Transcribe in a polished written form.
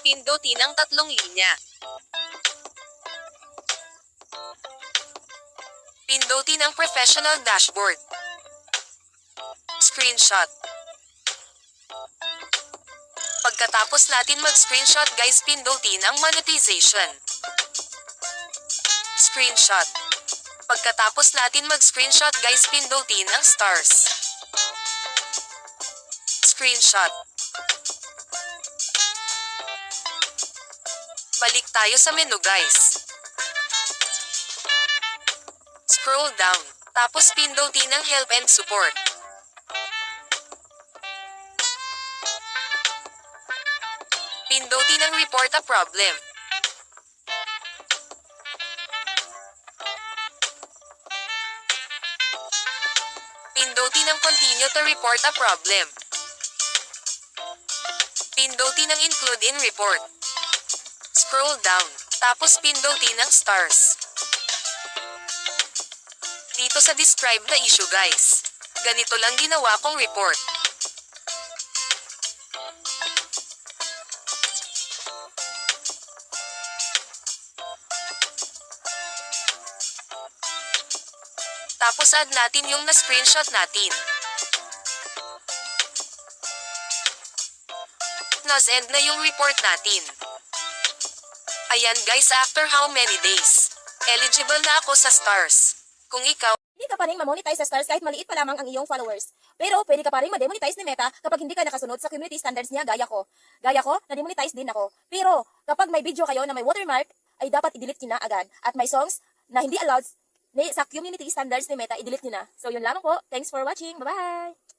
Pindutin ang tatlong linya. Pindutin ang professional dashboard. Screenshot. Pagkatapos natin mag-screenshot guys, pindutin ang monetization. Screenshot. Pagkatapos natin mag-screenshot guys, pindutin ang stars. Screenshot. Balik tayo sa menu guys. Scroll down. Tapos pindutin ang help and support. Pindutin ang report a problem. Pindutin ang continue to report a problem. Pindutin ang include in report. Scroll down. Tapos pindutin ang stars. Dito sa describe na issue guys. Ganito lang ginawa kong report. Tapos add natin yung na-screenshot natin. Nas-end na yung report natin. Ayan guys, after how many days? Eligible na ako sa stars. Kung ikaw, Hindi ka pa rin ma-monetize sa stars kahit maliit pa lamang ang iyong followers. Pero pwede ka pa rin ma-demonetize ni Meta kapag hindi ka nakasunod sa community standards niya gaya ko. Gaya ko, na-demonetize din ako. Pero kapag may video kayo na may watermark, ay dapat i-delete nyo na agad. At may songs na hindi allowed sa community standards ni Meta, i-delete nyo na. So yun lamang po. Thanks for watching. Bye-bye!